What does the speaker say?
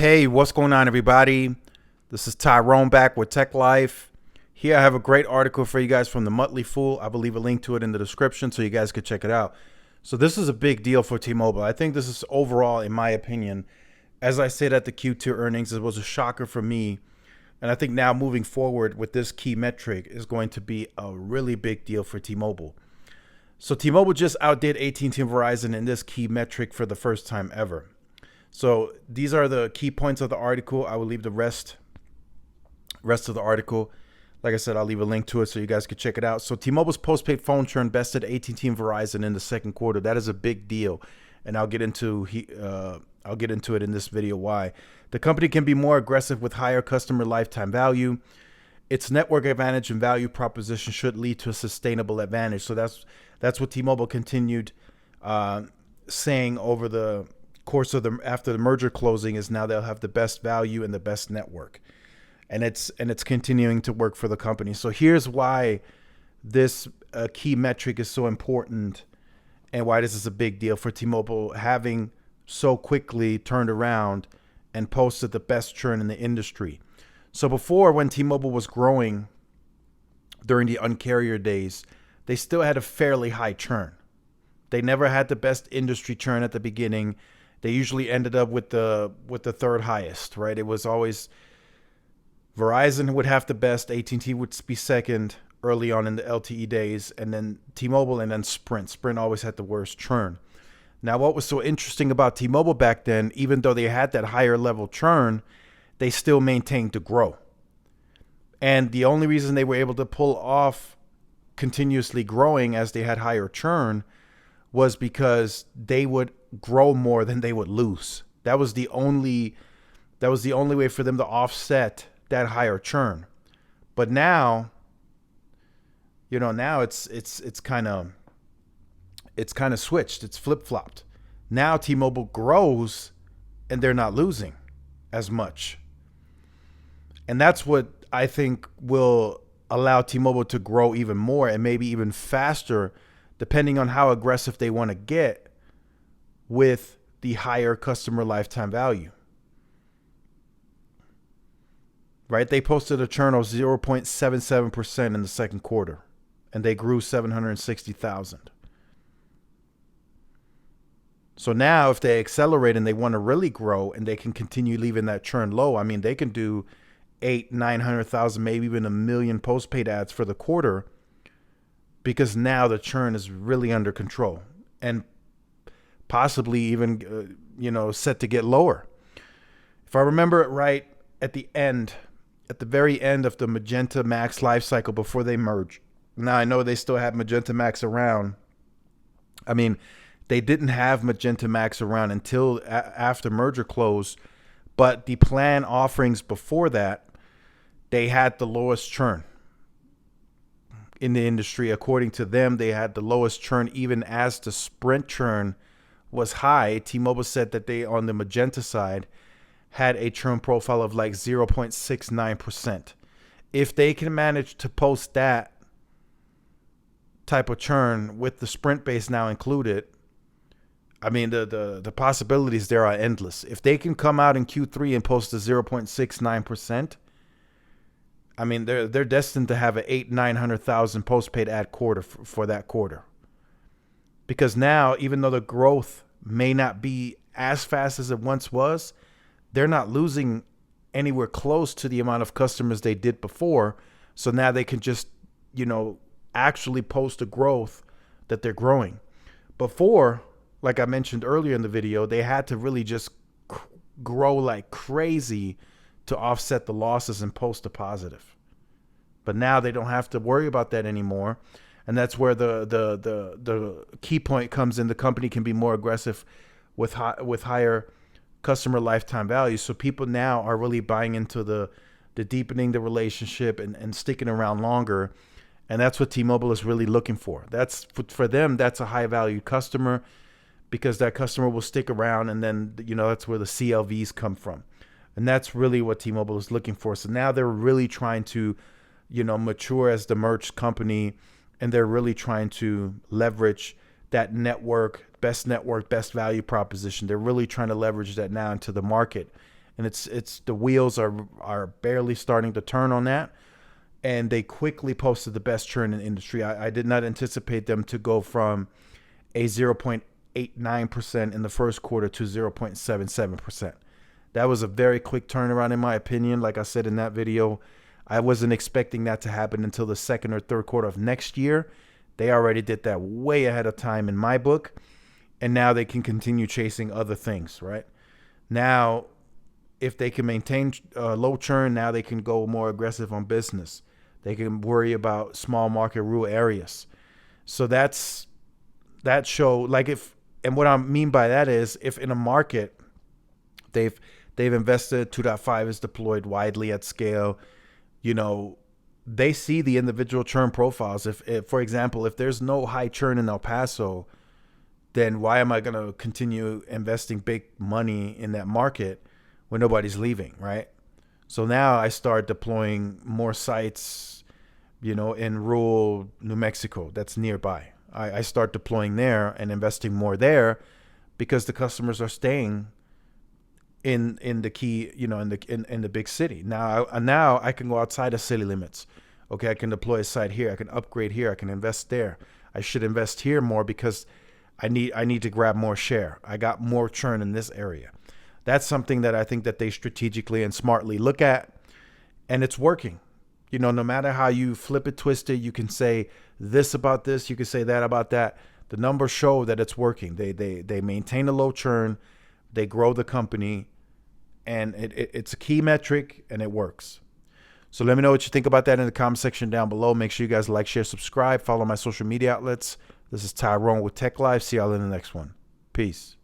Hey, what's going on, everybody? This is Tyrone back with Tech Life. Here I have a great article for you guys from the Motley Fool. I will leave a link to it in the description so you guys could check it out. So this is a big deal for T-Mobile. I think this is overall, in my opinion, as I said at the Q2 earnings, it was a shocker for me. And I think now moving forward with this key metric is going to be a really big deal for T-Mobile. So T-Mobile just outdid AT&T and Verizon in this key metric for the first time ever. So these are the key points of the article. I will leave the rest of the article. Like I said, I'll leave a link to it so you guys can check it out. So T-Mobile's postpaid phone churn bested AT&T and Verizon in the second quarter. That is a big deal, and I'll get into it in this video why. The company can be more aggressive with higher customer lifetime value. Its network advantage and value proposition should lead to a sustainable advantage. So that's what T-Mobile continued saying over the course of after the merger closing, is now they'll have the best value and the best network, and it's continuing to work for the company. So here's why this key metric is so important and why this is a big deal for T-Mobile, having so quickly turned around and posted the best churn in the industry. So before, when T-Mobile was growing during the Un-carrier days, they still had a fairly high churn. They never had the best industry churn at the beginning. They usually ended up with the third highest, right? It was always Verizon would have the best, AT&T would be second early on in the LTE days, and then T-Mobile, and then Sprint. Sprint always had the worst churn. Now, what was so interesting about T-Mobile back then, even though they had that higher level churn, they still maintained to grow. And the only reason they were able to pull off continuously growing as they had higher churn was because they would grow more than they would lose. That was the only way for them to offset that higher churn. But now, now it's kind of switched. It's flip-flopped. Now T-Mobile grows and they're not losing as much. And that's what I think will allow T-Mobile to grow even more and maybe even faster, depending on how aggressive they want to get with the higher customer lifetime value. Right? They posted a churn of 0.77% in the second quarter, and they grew 760,000. So now if they accelerate and they want to really grow and they can continue leaving that churn low, I mean, they can do 800,000-900,000, maybe even 1 million postpaid ads for the quarter, because now the churn is really under control and possibly even, set to get lower. If I remember it right, at the very end of the Magenta Max life cycle before they merged. Now, I know they still have Magenta Max around. I mean, they didn't have Magenta Max around until after merger close, but the plan offerings before that, they had the lowest churn in the industry. According to them, they had the lowest churn even as the Sprint churn was high. T-Mobile said that they, on the Magenta side, had a churn profile of like 0.69%. If they can manage to post that type of churn with the Sprint base now included, I mean, the possibilities there are endless. If they can come out in Q3 and post a 0.69%, I mean, they're destined to have an 800,000-900,000 postpaid ad quarter for that quarter. Because now, even though the growth may not be as fast as it once was, they're not losing anywhere close to the amount of customers they did before. So now they can just, actually post a growth that they're growing. Before, like I mentioned earlier in the video, they had to really just grow like crazy to offset the losses and post a positive. But now they don't have to worry about that anymore. And that's where the key point comes in. The company can be more aggressive with higher customer lifetime value. So people now are really buying into the deepening the relationship and sticking around longer. And that's what T-Mobile is really looking for. That's for them, that's a high value customer, because that customer will stick around, and then that's where the CLVs come from. And that's really what T-Mobile is looking for. So now they're really trying to, mature as the merged company, and they're really trying to leverage that network, best value proposition. They're really trying to leverage that now into the market. and it's the wheels are barely starting to turn on that. And they quickly posted the best churn in the industry. I did not anticipate them to go from a 0.89% in the first quarter to 0.77%. That was a very quick turnaround, in my opinion. Like I said in that video, I wasn't expecting that to happen until the second or third quarter of next year. They already did that way ahead of time in my book. And now they can continue chasing other things, right? Now, if they can maintain low churn, now they can go more aggressive on business. They can worry about small market rural areas. So that show, like, if, and what I mean by that is, if in a market they've invested, 2.5 is deployed widely at scale, they see the individual churn profiles. If for example, if there's no high churn in El Paso, then why am I going to continue investing big money in that market when nobody's leaving, right? So now I start deploying more sites, in rural New Mexico that's nearby. I start deploying there and investing more there because the customers are staying in the key, in the big city. Now I can go outside of city limits. Okay, I can deploy a site here. I can upgrade here. I can invest there. I should invest here more because I need to grab more share. I got more churn in this area. That's something that I think that they strategically and smartly look at, and it's working. No matter how you flip it, twist it, you can say this about this, you can say that about that. The numbers show that it's working. They maintain a low churn, they grow the company, and it's a key metric, and it works. So let me know what you think about that in the comment section down below. Make sure you guys like, share, subscribe, follow my social media outlets. This is Tyrone with Tech Live. See y'all in the next one. Peace.